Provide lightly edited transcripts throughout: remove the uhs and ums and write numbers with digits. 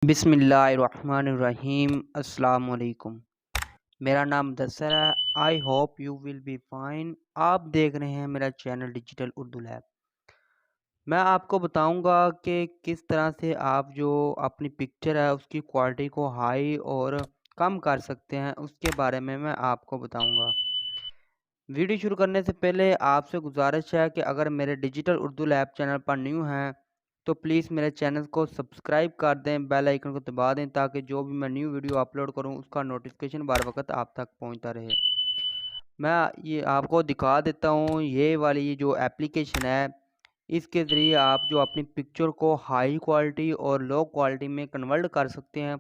बिस्मिल्लाहिर्रहमानिर्रहीम अस्सलाम वालेकुम। मेरा नाम दसर है। I hope you will be fine. आप देख रहे हैं मेरा चैनल डिजिटल उर्दू लैब। मैं आपको बताऊंगा कि किस तरह से आप जो अपनी पिक्चर है उसकी क्वालिटी को हाई और कम कर सकते हैं, उसके बारे में मैं आपको बताऊंगा। वीडियो शुरू करने से पहले आपसे गुजारिश है कि अगर मेरे डिजिटल उर्दू लैब चैनल पर न्यू हैं तो प्लीज़ मेरे चैनल को सब्सक्राइब कर दें, बेल आइकन को दबा दें ताकि जो भी मैं न्यू वीडियो अपलोड करूं उसका नोटिफिकेशन बार वक्त आप तक पहुंचता रहे। मैं ये आपको दिखा देता हूं, ये वाली जो एप्लीकेशन है इसके ज़रिए आप जो अपनी पिक्चर को हाई क्वालिटी और लो क्वालिटी में कन्वर्ट कर सकते हैं।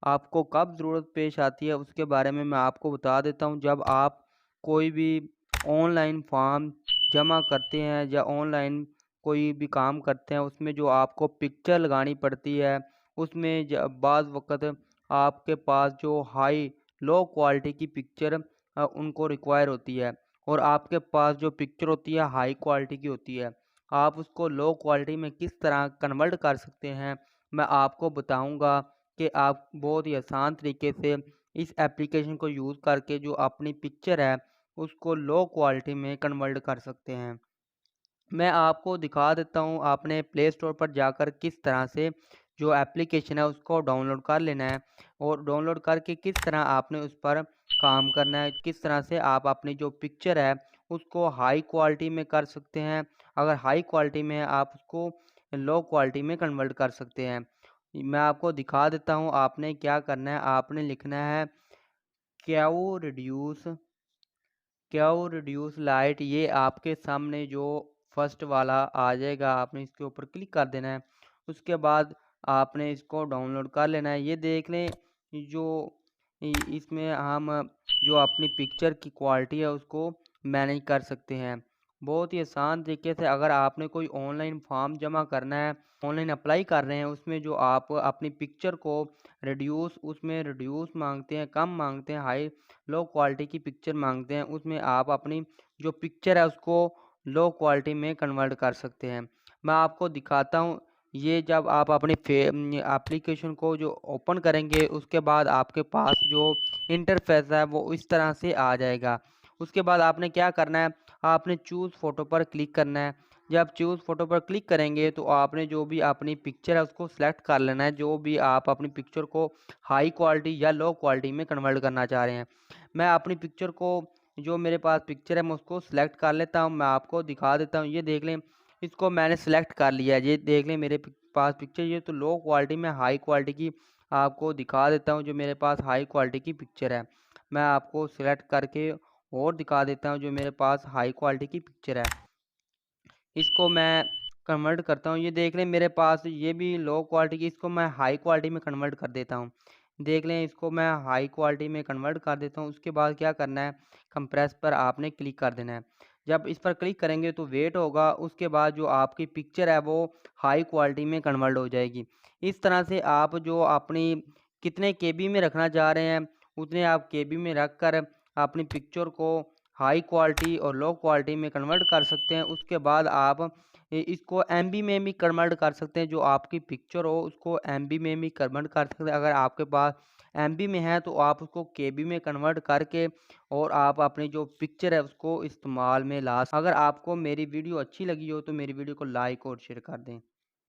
आपको कब ज़रूरत पेश आती है उसके बारे में मैं आपको बता देता हूँ। जब आप कोई भी ऑनलाइन फॉर्म जमा करते हैं या ऑनलाइन कोई भी काम करते हैं, उसमें जो आपको पिक्चर लगानी पड़ती है, उसमें बाज़ वक़्त आपके पास जो हाई लो क्वालिटी की पिक्चर उनको रिक्वायर होती है और आपके पास जो पिक्चर होती है हाई क्वालिटी की होती है। आप उसको लो क्वालिटी में किस तरह कन्वर्ट कर सकते हैं, मैं आपको बताऊँगा कि आप बहुत ही आसान तरीके से इस एप्लीकेशन को यूज़ करके जो अपनी पिक्चर है उसको लो क्वालिटी में कन्वर्ट कर सकते हैं। मैं आपको दिखा देता हूँ, आपने प्ले स्टोर पर जाकर किस तरह से जो एप्लीकेशन है उसको डाउनलोड कर लेना है और डाउनलोड करके किस तरह आपने उस पर काम करना है, किस तरह से आप अपनी जो पिक्चर है उसको हाई क्वालिटी में कर सकते हैं। अगर हाई क्वालिटी में है आप उसको लो क्वालिटी में कन्वर्ट कर सकते हैं। मैं आपको दिखा देता हूँ, आपने क्या करना है, आपने लिखना है क्याऊ रिड्यूस लाइट। ये आपके सामने जो फर्स्ट वाला आ जाएगा, आपने इसके ऊपर क्लिक कर देना है। उसके बाद आपने इसको डाउनलोड कर लेना है। ये देख लें, जो इसमें हम जो अपनी पिक्चर की क्वालिटी है उसको मैनेज कर सकते हैं बहुत ही आसान तरीके से। अगर आपने कोई ऑनलाइन फॉर्म जमा करना है, ऑनलाइन अप्लाई कर रहे हैं, उसमें जो आप अपनी पिक्चर को उसमें रिड्यूस मांगते हैं, कम मांगते हैं, हाई लो क्वालिटी की पिक्चर मांगते हैं, उसमें आप अपनी जो पिक्चर है उसको लो क्वालिटी में कन्वर्ट कर सकते हैं। मैं आपको दिखाता हूँ। ये जब आप अपनी एप्लीकेशन को जो ओपन करेंगे उसके बाद आपके पास जो इंटरफेस है वो इस तरह से आ जाएगा। उसके बाद आपने क्या करना है, आपने चूज़ फ़ोटो पर क्लिक करना है। जब चूज़ फ़ोटो पर क्लिक करेंगे तो आपने जो भी अपनी पिक्चर है उसको सेलेक्ट कर लेना है, जो भी आप अपनी पिक्चर को हाई क्वालिटी या लो क्वालिटी में कन्वर्ट करना चाह रहे हैं। मैं अपनी पिक्चर को, जो मेरे पास पिक्चर है मैं उसको सेलेक्ट कर लेता हूँ। मैं आपको दिखा देता हूँ, ये देख लें, इसको मैंने सेलेक्ट कर लिया है। ये देख लें मेरे पास पिक्चर, ये तो लो क्वालिटी में हाई क्वालिटी की आपको दिखा देता हूँ। जो मेरे पास हाई क्वालिटी की पिक्चर है मैं आपको सेलेक्ट करके और दिखा देता हूँ। जो मेरे पास हाई क्वालिटी की पिक्चर है इसको मैं कन्वर्ट करता हूँ। ये देख लें मेरे पास ये भी लो क्वालिटी की, इसको मैं हाई क्वालिटी में कन्वर्ट कर देता हूँ। देख लें, इसको मैं हाई क्वालिटी में कन्वर्ट कर देता हूँ। उसके बाद क्या करना है, कंप्रेस पर आपने क्लिक कर देना है। जब इस पर क्लिक करेंगे तो वेट होगा, उसके बाद जो आपकी पिक्चर है वो हाई क्वालिटी में कन्वर्ट हो जाएगी। इस तरह से आप जो अपनी कितने केबी में रखना चाह रहे हैं उतने आप केबी में रख कर अपनी पिक्चर को हाई क्वालिटी और लो क्वालिटी में कन्वर्ट कर सकते हैं। उसके बाद आप इसको एमबी में भी कन्वर्ट कर सकते हैं। जो आपकी पिक्चर हो उसको एमबी में भी कन्वर्ट कर सकते हैं। अगर आपके पास एमबी में है तो आप उसको केबी में कन्वर्ट करके और आप अपनी जो पिक्चर है उसको इस्तेमाल में ला। अगर आपको मेरी वीडियो अच्छी लगी हो तो मेरी वीडियो को लाइक और शेयर कर दें।